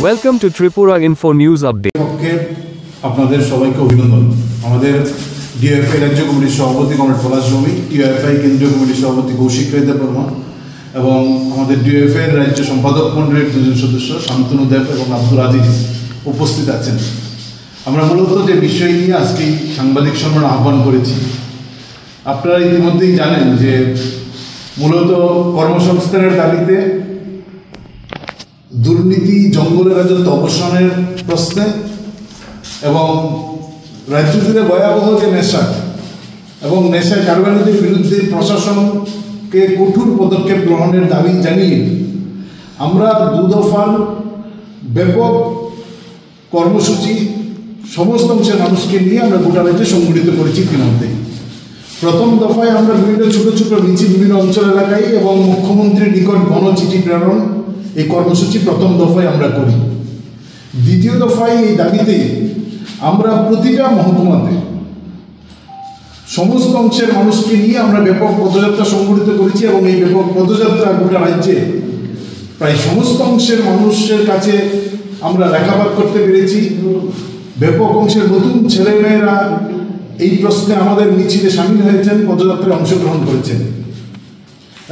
Welcome to Tripura Info News Update. আপনাদের সবাইকে অভিনন্দন। আমাদের ডিএফআই রাজ্য কমিটির সভাপতি কমরেড পলাশ ভৌমিক, টিআইএফআই কেন্দ্রীয় কমিটির সভাপতি কৌশিক রায়দা বর্মা এবং আমাদের ডিএফআই রাজ্য সম্পাদক মণ্ডলীর দুজন সদস্য শান্তনু দেব এবং আব্দুল আজিজ উপস্থিত আছেন। আমরা মূলত যে বিষয় নিয়ে আজকে সাংবাদিক সম্মেলন আহ্বান করেছি, আপনারা ইতিমধ্যেই জানেন যে মূলত কর্মসংস্থানের দাবিতে দুর্নীতি, জঙ্গলের রাজত্ব অবসানের প্রশ্নে এবং রাজ্য জুড়ে ভয়াবহ যে নেশা এবং নেশা কারবারিদের বিরুদ্ধে প্রশাসনকে কঠোর পদক্ষেপ গ্রহণের দাবি জানিয়ে আমরা দুদফার ব্যাপক কর্মসূচি সমস্ত অংশের মানুষকে নিয়ে আমরা গোটা রাজ্যে সংগঠিত করেছি। ইতিমধ্যেই প্রথম দফায় আমরা বিভিন্ন ছোটো ছোটো মিছিল বিভিন্ন অঞ্চল এলাকায় এবং মুখ্যমন্ত্রীর নিকট গণচিঠি প্রেরণ এই কর্মসূচি প্রথম দফায় আমরা করি। দ্বিতীয় দফায় এই দাবিতে আমরা প্রতিটা মহকুমাতে সমস্ত অংশের মানুষকে নিয়ে আমরা ব্যাপক পদযাত্রা সংগঠিত করেছি এবং এই ব্যাপক পদযাত্রা গোটা রাজ্যে প্রায় সমস্ত অংশের মানুষের কাছে আমরা রেখাপাত করতে পেরেছি। ব্যাপক অংশের নতুন ছেলেমেয়েরা এই প্রশ্নে আমাদের মিছিলে সামিল হয়েছেন, পদযাত্রায় অংশগ্রহণ করেছেন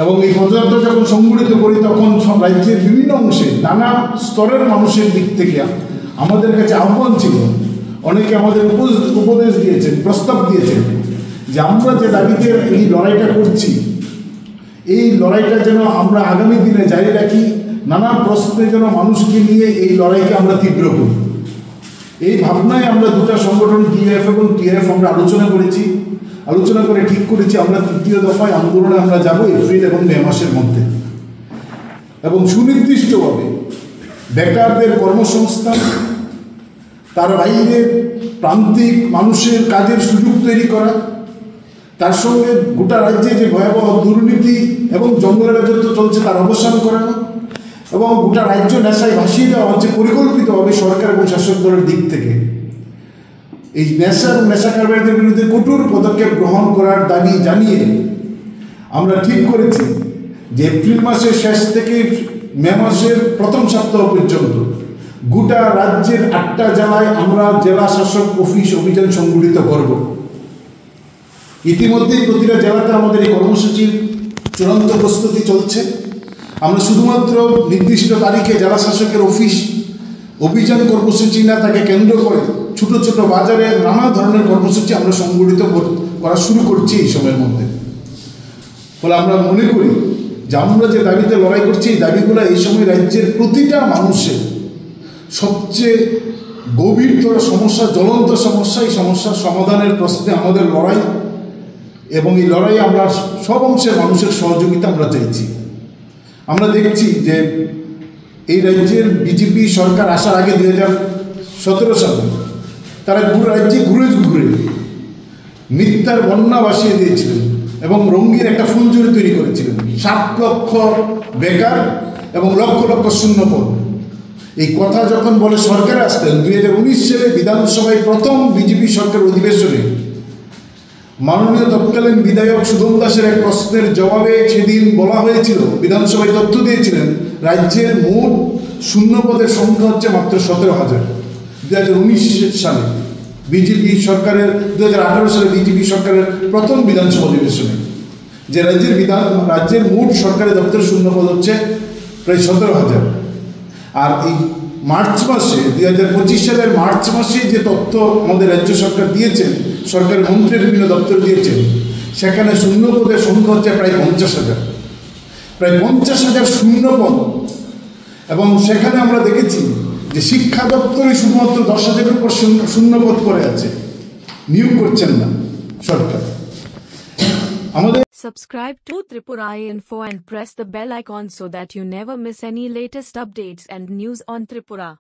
এবং এই পদযাত্রা যখন সংগঠিত করি তখন সব রাজ্যের বিভিন্ন অংশে নানা স্তরের মানুষের দিক থেকে আমাদের কাছে আহ্বান ছিল। অনেকে আমাদের উপদেশ দিয়েছেন, প্রস্তাব দিয়েছেন যে আমরা যে দাবিতে এই লড়াইটা করছি এই লড়াইটা যেন আমরা আগামী দিনে জারি রাখি, নানা প্রশ্নে যেন মানুষকে নিয়ে এই লড়াইকে আমরা তীব্র করি। এই ভাবনায় আমরা দুটা সংগঠন ডিএফ এবং টিএফ আমরা আলোচনা করেছি, আলোচনা করে ঠিক করেছি আমরা তৃতীয় দফায় আন্দোলনে আমরা যাব এপ্রিল এবং মে মাসের মধ্যে এবং সুনির্দিষ্টভাবে বেকারদের কর্মসংস্থান, তার বাইরে প্রান্তিক মানুষের কাজের সুযোগ তৈরি করা, তার সঙ্গে গোটা রাজ্যে যে ভয়াবহ দুর্নীতি এবং জঙ্গলের রাজত্ব চলছে তার অবসান করানো এবং গোটা রাজ্য নেশায় ভাসিয়ে দেওয়া হচ্ছে পরিকল্পিতভাবে সরকার এবং শাসক দলের দিক থেকে। এই নেশা এবং নেশা কারবারিদের বিরুদ্ধে কঠোর পদক্ষেপ গ্রহণ করার দাবি জানিয়ে আমরা ঠিক করেছি যে এপ্রিল মাসের শেষ থেকে মে মাসের প্রথম সপ্তাহ পর্যন্ত গোটা রাজ্যের 8টা জেলায় আমরা জেলা শাসক অফিস অভিযান সংগঠিত করব। ইতিমধ্যেই প্রতিটা জেলাতে আমাদের এই কর্মসূচির চূড়ান্ত প্রস্তুতি চলছে। আমরা শুধুমাত্র নির্দিষ্ট তারিখে জেলা শাসকের অফিস অভিযান কর্মসূচি না, তাকে কেন্দ্র করে ছোট ছোট বাজারে নানা ধরনের কর্মসূচি আমরা সংগঠিত করা শুরু করছি এই সময়ের মধ্যে। ফলে আমরা মনে করি যে আমরা যে দাবিতে লড়াই করছি এই দাবিগুলো এই সময় রাজ্যের প্রতিটা মানুষের সবচেয়ে গভীরতর সমস্যা, জ্বলন্ত সমস্যা, এই সমস্যার সমাধানের প্রশ্নে আমাদের লড়াই এবং এই লড়াইয়ে আমরা সব অংশের মানুষের সহযোগিতা আমরা চাইছি। আমরা দেখছি যে এই রাজ্যের বিজেপি সরকার আসার আগে 2017 সালে তারা পুরো রাজ্যে ঘুরে ঘুরে মিথ্যার বন্যা ভাসিয়ে দিয়েছিলেন এবং রঙিন একটা ফুলঝুরি তৈরি করেছিলেন। 7 লক্ষ বেকার এবং লক্ষ লক্ষ শূন্যপদ। এই কথা যখন বলে সরকারে আসতেন 2019 সালে বিধানসভায় প্রথম বিজেপি সরকার অধিবেশনে মাননীয় তৎকালীন বিধায়ক সুদম দাসের এক প্রশ্নের জবাবে সেদিন বলা হয়েছিল, বিধানসভায় তথ্য দিয়েছিলেন রাজ্যের মোট শূন্যপদের সংখ্যা হচ্ছে মাত্র 17,000। 2019 সালে বিজেপি সরকারের 2018 সালে বিজেপি সরকারের প্রথম বিধানসভা অধিবেশনে যে রাজ্যের মোট সরকারি দপ্তরের শূন্যপদ হচ্ছে প্রায় 17,000। আর এই মার্চ মাসে 2025 সালের মার্চ মাসে যে তথ্য আমাদের রাজ্য সরকার দিয়েছেন, সরকারের মন্ত্রীর বিভিন্ন দপ্তর দিয়েছেন, সেখানে শূন্যপদের সংখ্যা হচ্ছে প্রায় 50,000, প্রায় 50,000 শূন্যপদ। এবং সেখানে আমরা দেখেছি যে শিক্ষা দপ্তরে শুধুমাত্র 10,000-এর উপর শূন্যপদ করে আছে, নিয়োগ করছেন না সরকার। আমাদের Subscribe to Tripura Info and press the bell icon so that you never miss any latest updates and news on Tripura.